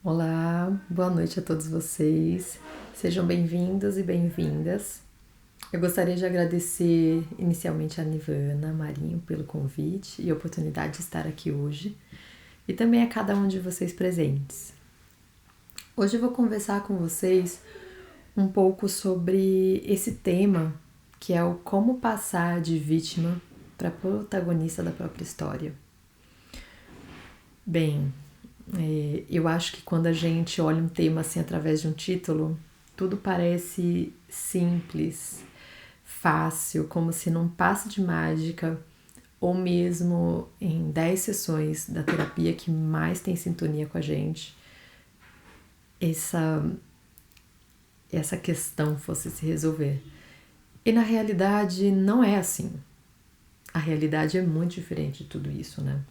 Olá, boa noite a todos vocês. Sejam bem-vindos e bem-vindas. Eu gostaria de agradecer inicialmente a Nivana Marinho pelo convite e a oportunidade de estar aqui hoje, e também a cada um de vocês presentes. Hoje eu vou conversar com vocês um pouco sobre esse tema, que é o como passar de vítima para protagonista da própria história. Bem, eu acho que quando a gente olha um tema assim através de um título, tudo parece simples, fácil, como se num passe de mágica ou mesmo em 10 sessões da terapia que mais tem sintonia com a gente, essa questão fosse se resolver. E na realidade não é assim. A realidade é muito diferente de tudo isso, né?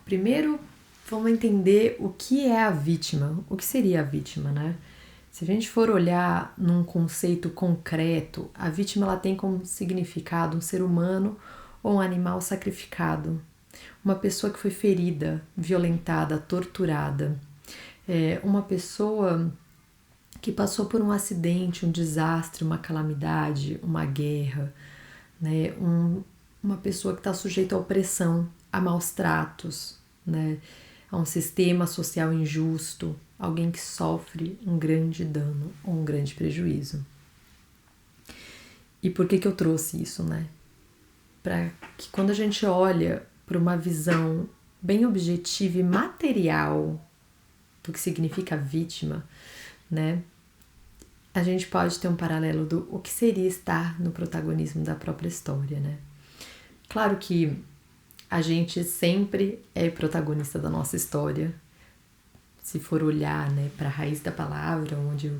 Primeiro, vamos entender o que é a vítima, o que seria a vítima, né? Se a gente for olhar num conceito concreto, a vítima ela tem como significado um ser humano ou um animal sacrificado, uma pessoa que foi ferida, violentada, torturada, uma pessoa que passou por um acidente, um desastre, uma calamidade, uma guerra, né? Uma pessoa que está sujeita à opressão, a maus tratos, né? A um sistema social injusto, alguém que sofre um grande dano ou um grande prejuízo. E por que eu trouxe isso, né? Para que quando a gente olha para uma visão bem objetiva e material do que significa vítima, né? A gente pode ter um paralelo do o que seria estar no protagonismo da própria história, né? Claro que a gente sempre é protagonista da nossa história. Se for olhar, né, para a raiz da palavra, onde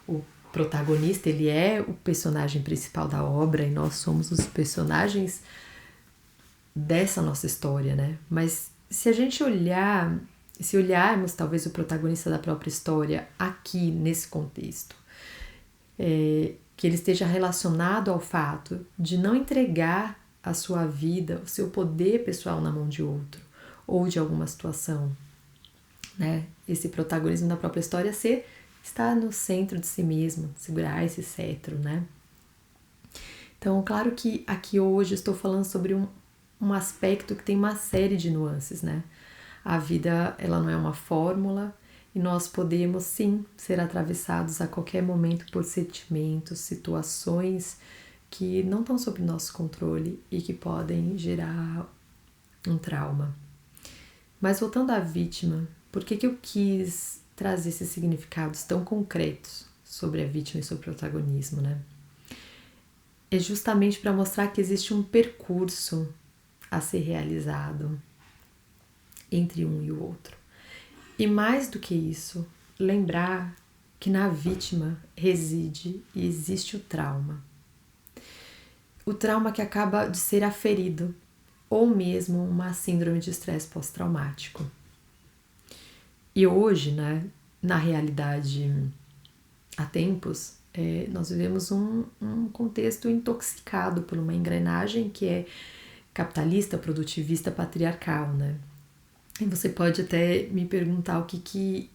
o protagonista ele é o personagem principal da obra e nós somos os personagens dessa nossa história, né? Mas se a gente olhar, se olharmos talvez o protagonista da própria história aqui nesse contexto, que ele esteja relacionado ao fato de não entregar a sua vida, o seu poder pessoal na mão de outro ou de alguma situação, né? Esse protagonismo da própria história estar no centro de si mesmo, segurar esse cetro, né? Então, claro que aqui hoje estou falando sobre um aspecto que tem uma série de nuances, né? A vida, ela não é uma fórmula e nós podemos, sim, ser atravessados a qualquer momento por sentimentos, situações que não estão sob nosso controle e que podem gerar um trauma. Mas voltando à vítima, por que eu quis trazer esses significados tão concretos sobre a vítima e sobre o protagonismo, né? É justamente para mostrar que existe um percurso a ser realizado entre um e o outro. E mais do que isso, lembrar que na vítima reside e existe o trauma. O trauma que acaba de ser aferido, ou mesmo uma síndrome de estresse pós-traumático. E hoje, né, na realidade, há tempos, nós vivemos um contexto intoxicado por uma engrenagem que é capitalista, produtivista, patriarcal, né? E você pode até me perguntar o que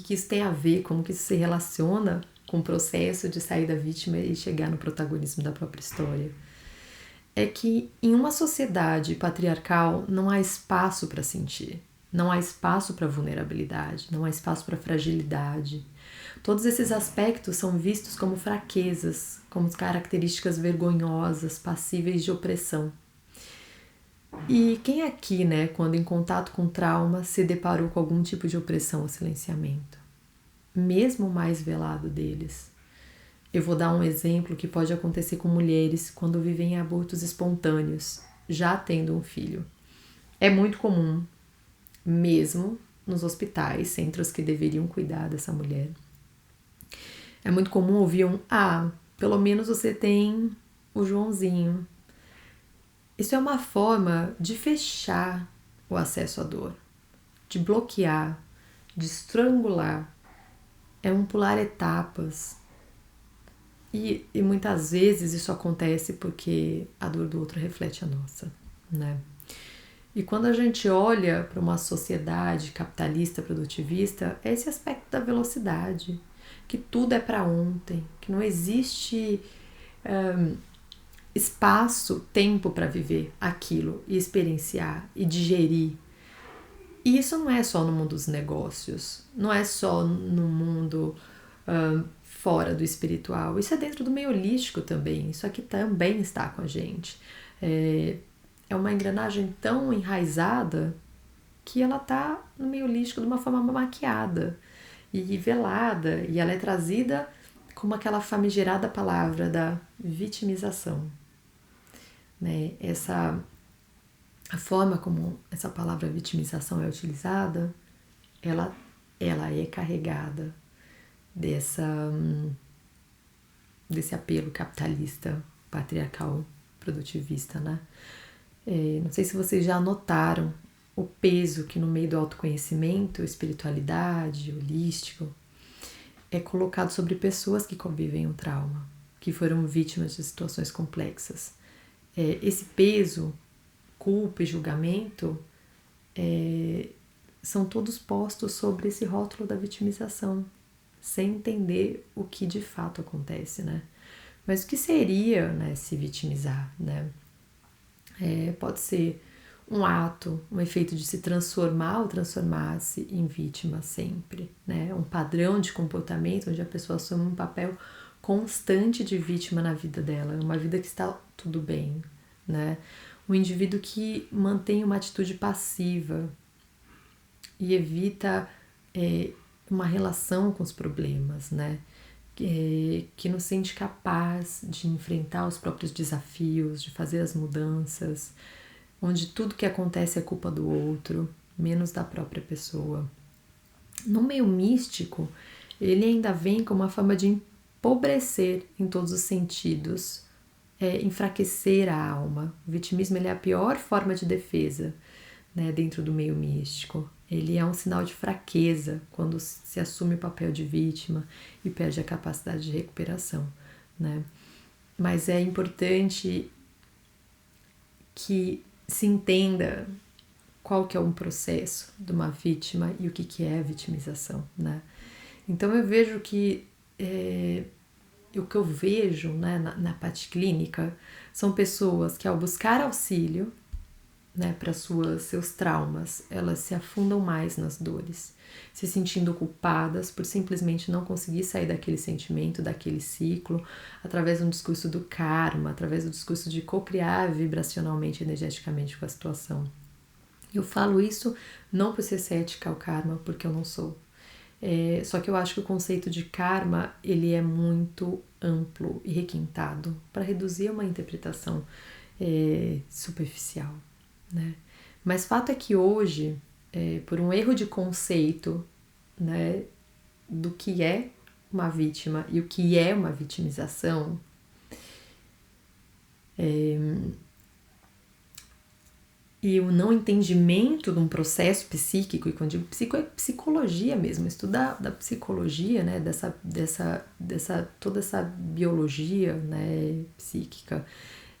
isso tem a ver, como que isso se relaciona com o processo de sair da vítima e chegar no protagonismo da própria história. É que em uma sociedade patriarcal não há espaço para sentir, não há espaço para vulnerabilidade, não há espaço para fragilidade. Todos esses aspectos são vistos como fraquezas, como características vergonhosas, passíveis de opressão. E quem aqui, né, quando em contato com trauma, se deparou com algum tipo de opressão ou silenciamento? Mesmo o mais velado deles. Eu vou dar um exemplo que pode acontecer com mulheres quando vivem abortos espontâneos, já tendo um filho. É muito comum, mesmo nos hospitais, centros que deveriam cuidar dessa mulher. É muito comum ouvir pelo menos você tem o Joãozinho. Isso é uma forma de fechar o acesso à dor, de bloquear, de estrangular. É um pular etapas. E muitas vezes isso acontece porque a dor do outro reflete a nossa, né? E quando a gente olha para uma sociedade capitalista, produtivista, é esse aspecto da velocidade, que tudo é para ontem, que não existe espaço, tempo para viver aquilo e experienciar e digerir. E isso não é só no mundo dos negócios, não é só no mundo fora do espiritual, isso é dentro do meio holístico também, isso aqui também está com a gente. É uma engrenagem tão enraizada que ela está no meio holístico de uma forma maquiada e velada, e ela é trazida como aquela famigerada palavra da vitimização. Né? A forma como essa palavra vitimização é utilizada, ela é carregada desse apelo capitalista, patriarcal, produtivista, né? Não sei se vocês já notaram o peso que no meio do autoconhecimento, espiritualidade, holístico, é colocado sobre pessoas que convivem o trauma, que foram vítimas de situações complexas. Esse peso, culpa e julgamento são todos postos sobre esse rótulo da vitimização, sem entender o que de fato acontece, né? Mas o que seria, né, se vitimizar, né? Pode ser um ato, um efeito de se transformar ou transformar-se em vítima sempre, né? Um padrão de comportamento onde a pessoa assume um papel constante de vítima na vida dela, uma vida que está tudo bem, né? Um indivíduo que mantém uma atitude passiva e evita uma relação com os problemas, né? Que não se sente capaz de enfrentar os próprios desafios, de fazer as mudanças, onde tudo que acontece é culpa do outro, menos da própria pessoa. No meio místico, ele ainda vem como uma forma de empobrecer em todos os sentidos, enfraquecer a alma. O vitimismo ele é a pior forma de defesa, né, dentro do meio místico. Ele é um sinal de fraqueza quando se assume o papel de vítima e perde a capacidade de recuperação, né? Mas é importante que se entenda qual que é um processo de uma vítima e o que é a vitimização, né? Então eu vejo que o que eu vejo, né, na parte clínica são pessoas que ao buscar auxílio, né, para seus traumas, elas se afundam mais nas dores, se sentindo culpadas por simplesmente não conseguir sair daquele sentimento, daquele ciclo, através de um discurso do karma, através do discurso de co-criar vibracionalmente, energeticamente com a situação. Eu falo isso não por ser cética ao karma, porque eu não sou. Só que eu acho que o conceito de karma ele é muito amplo e requintado para reduzir uma interpretação superficial, né? Mas fato é que hoje, por um erro de conceito, né, do que é uma vítima e o que é uma vitimização, e o não entendimento de um processo psíquico, e quando digo psico é psicologia mesmo, estudar da psicologia, né, toda essa biologia, né, psíquica,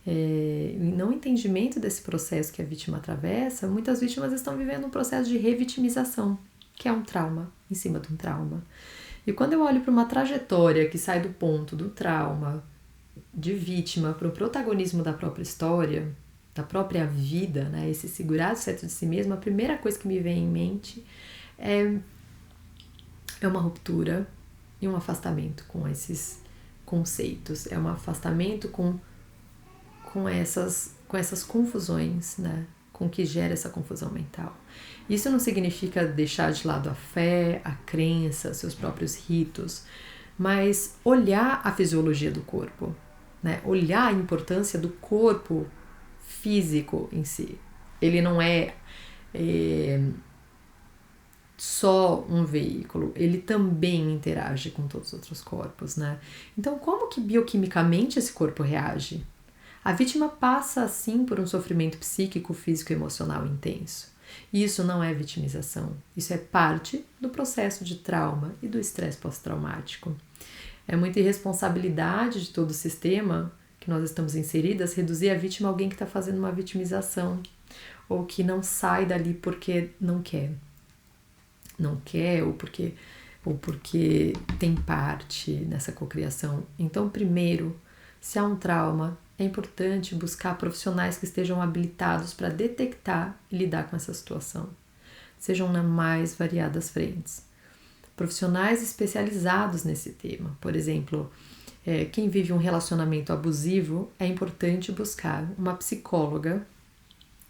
e não entendimento desse processo que a vítima atravessa, muitas vítimas estão vivendo um processo de revitimização, que é um trauma em cima de um trauma. E quando eu olho para uma trajetória que sai do ponto do trauma, de vítima, para o protagonismo da própria história, da própria vida, né, esse segurar o cetro de si mesmo, a primeira coisa que me vem em mente é uma ruptura e um afastamento com esses conceitos, é um afastamento com essas confusões, né, com que gera essa confusão mental. Isso não significa deixar de lado a fé, a crença, seus próprios ritos, mas olhar a fisiologia do corpo, né, olhar a importância do corpo físico em si. Ele não é só um veículo, ele também interage com todos os outros corpos, né? Então, como que bioquimicamente esse corpo reage? A vítima passa, assim, por um sofrimento psíquico, físico e emocional intenso. E isso não é vitimização, isso é parte do processo de trauma e do estresse pós-traumático. É muita irresponsabilidade de todo o sistema que nós estamos inseridas reduzir a vítima a alguém que está fazendo uma vitimização, ou que não sai dali porque não quer. Não quer ou porque tem parte nessa cocriação. Então, primeiro, se há um trauma, é importante buscar profissionais que estejam habilitados para detectar e lidar com essa situação, sejam nas mais variadas frentes. Profissionais especializados nesse tema, por exemplo, quem vive um relacionamento abusivo, é importante buscar uma psicóloga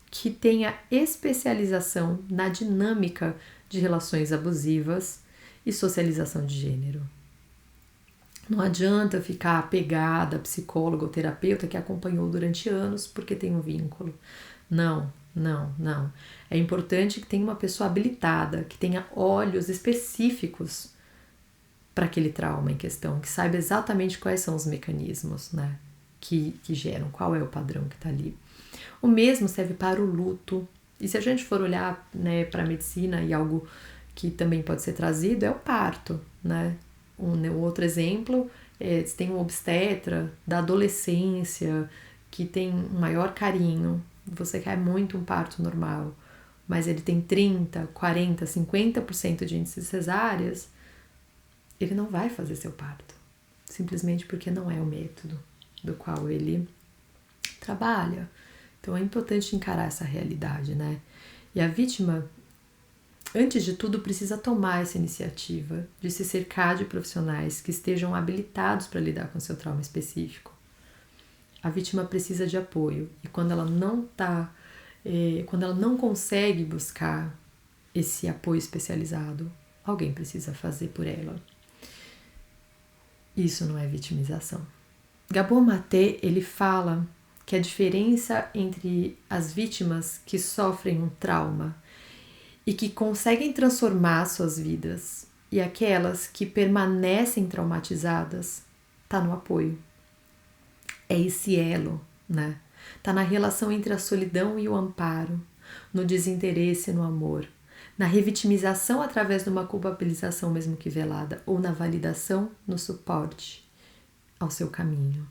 que tenha especialização na dinâmica de relações abusivas e socialização de gênero. Não adianta ficar apegada a psicólogo ou terapeuta que acompanhou durante anos porque tem um vínculo. Não. É importante que tenha uma pessoa habilitada, que tenha olhos específicos para aquele trauma em questão, que saiba exatamente quais são os mecanismos, né, que geram, qual é o padrão que está ali. O mesmo serve para o luto. E se a gente for olhar, né, para a medicina, e algo que também pode ser trazido é o parto, né? Um outro exemplo, tem um obstetra da adolescência que tem um maior carinho. Você quer muito um parto normal, mas ele tem 30, 40, 50% de índices cesáreas, ele não vai fazer seu parto, simplesmente porque não é o método do qual ele trabalha. Então é importante encarar essa realidade, né? E a vítima, antes de tudo, precisa tomar essa iniciativa de se cercar de profissionais que estejam habilitados para lidar com seu trauma específico. A vítima precisa de apoio e quando ela não consegue buscar esse apoio especializado, alguém precisa fazer por ela. Isso não é vitimização. Gabor Maté, ele fala que a diferença entre as vítimas que sofrem um trauma e que conseguem transformar suas vidas e aquelas que permanecem traumatizadas está no apoio. É esse elo, né? Está na relação entre a solidão e o amparo, no desinteresse e no amor, na revitimização através de uma culpabilização mesmo que velada, ou na validação no suporte ao seu caminho.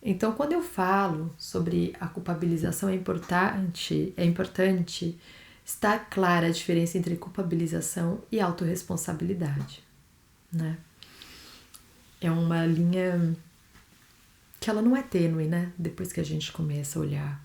Então, quando eu falo sobre a culpabilização, é importante estar clara a diferença entre culpabilização e autorresponsabilidade, né? É uma linha que ela não é tênue, né? Depois que a gente começa a olhar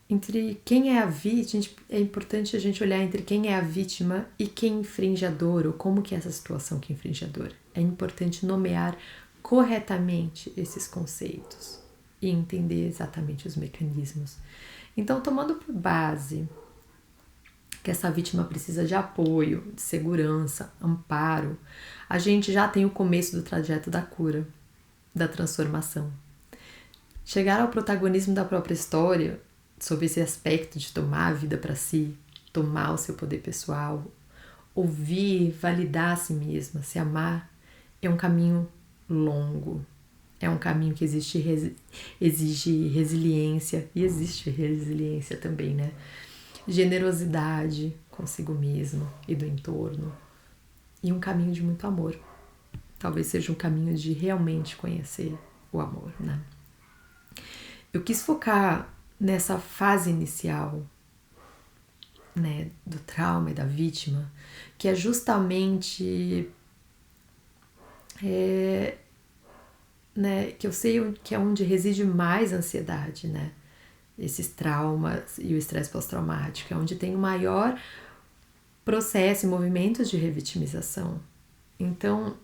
entre quem é a vítima, é importante a gente olhar entre quem é a vítima e quem infringe a dor, ou como que é essa situação que infringe a dor. É importante nomear corretamente esses conceitos e entender exatamente os mecanismos. Então, tomando por base que essa vítima precisa de apoio, de segurança, amparo, a gente já tem o começo do trajeto da cura, da transformação. Chegar ao protagonismo da própria história, sobre esse aspecto de tomar a vida para si, tomar o seu poder pessoal, ouvir, validar a si mesma, se amar, é um caminho longo. É um caminho que exige resiliência, e existe resiliência também, né? Generosidade consigo mesmo e do entorno. E um caminho de muito amor. Talvez seja um caminho de realmente conhecer o amor, né? Eu quis focar nessa fase inicial, né, do trauma e da vítima, que é justamente né, que eu sei que é onde reside mais a ansiedade, né? Esses traumas e o estresse pós-traumático, é onde tem o maior processo e movimentos de revitimização. Então,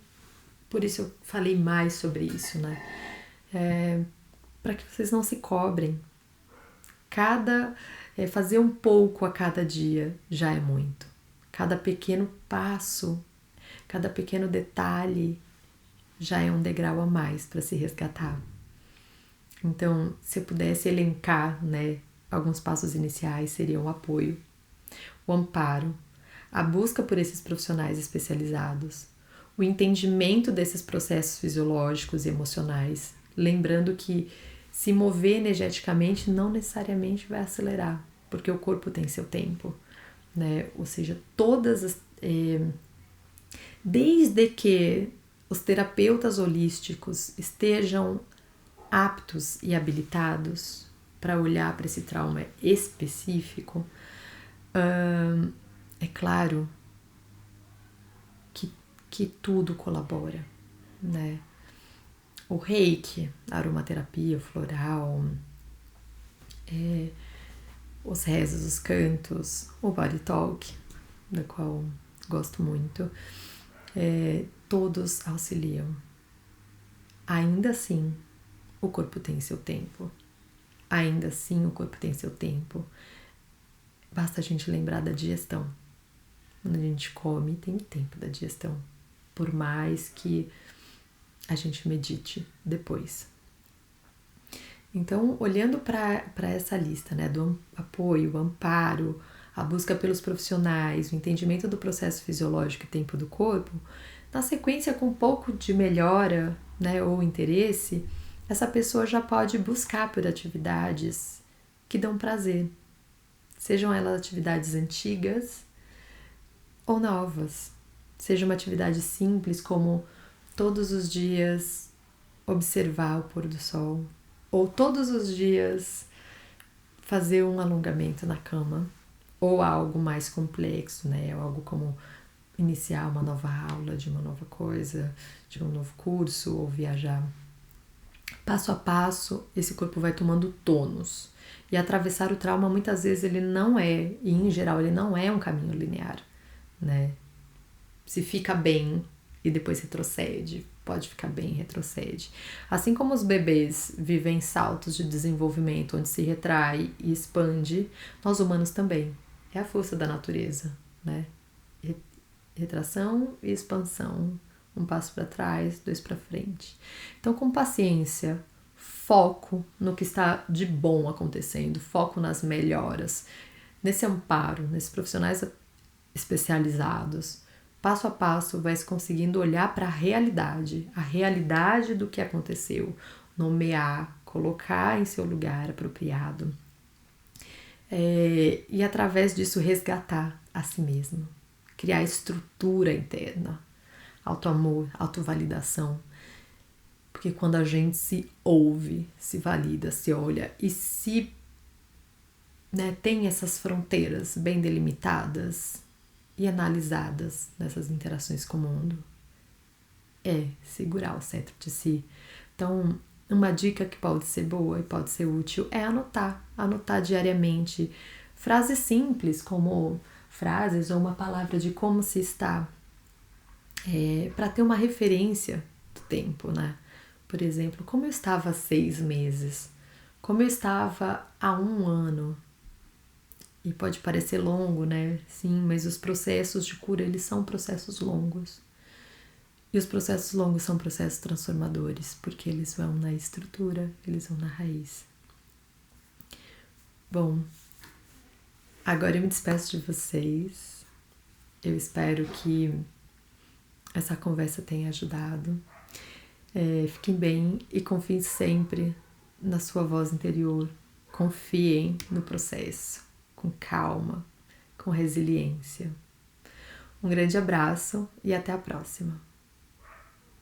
por isso eu falei mais sobre isso, né? Para que vocês não se cobrem. Fazer um pouco a cada dia já é muito. Cada pequeno passo, cada pequeno detalhe já é um degrau a mais para se resgatar. Então, se eu pudesse elencar, né, alguns passos iniciais, seriam o apoio, o amparo, a busca por esses profissionais especializados, o entendimento desses processos fisiológicos e emocionais, lembrando que se mover energeticamente não necessariamente vai acelerar, porque o corpo tem seu tempo, né? Ou seja, desde que os terapeutas holísticos estejam aptos e habilitados, para olhar para esse trauma específico, é claro que tudo colabora, né? O reiki, a aromaterapia floral, os rezos, os cantos, o body talk, da qual gosto muito, todos auxiliam. Ainda assim, o corpo tem seu tempo. Ainda assim, o corpo tem seu tempo. Basta a gente lembrar da digestão. Quando a gente come, tem o tempo da digestão. Por mais que a gente medite depois. Então, olhando para essa lista, né, do apoio, o amparo, a busca pelos profissionais, o entendimento do processo fisiológico e tempo do corpo, na sequência, com um pouco de melhora, né, ou interesse, essa pessoa já pode buscar por atividades que dão prazer. Sejam elas atividades antigas ou novas. Seja uma atividade simples, como todos os dias observar o pôr do sol, ou todos os dias fazer um alongamento na cama, ou algo mais complexo, né? Algo como iniciar uma nova aula de uma nova coisa, de um novo curso, ou viajar. Passo a passo, esse corpo vai tomando tônus. E atravessar o trauma, muitas vezes, ele não é, e em geral, ele não é um caminho linear, né? Se fica bem e depois retrocede, pode ficar bem e retrocede. Assim como os bebês vivem saltos de desenvolvimento onde se retrai e expande, nós humanos também. É a força da natureza, né? Retração e expansão. Um passo para trás, 2 para frente. Então, com paciência, foco no que está de bom acontecendo, foco nas melhoras, nesse amparo, nesses profissionais especializados. Passo a passo, vai se conseguindo olhar para a realidade do que aconteceu, nomear, colocar em seu lugar apropriado. E através disso resgatar a si mesmo, criar estrutura interna, autoamor, autovalidação. Porque quando a gente se ouve, se valida, se olha e se, né, tem essas fronteiras bem delimitadas e analisadas nessas interações com o mundo, segurar o centro de si. Então, uma dica que pode ser boa e pode ser útil é anotar diariamente frases simples, como frases ou uma palavra de como se está, para ter uma referência do tempo, né? Por exemplo, como eu estava há 6 meses, como eu estava há 1 ano. E pode parecer longo, né? Sim, mas os processos de cura, eles são processos longos. E os processos longos são processos transformadores, porque eles vão na estrutura, eles vão na raiz. Bom, agora eu me despeço de vocês. Eu espero que essa conversa tenha ajudado. Fiquem bem e confiem sempre na sua voz interior. Confiem no processo, com calma, com resiliência. Um grande abraço e até a próxima.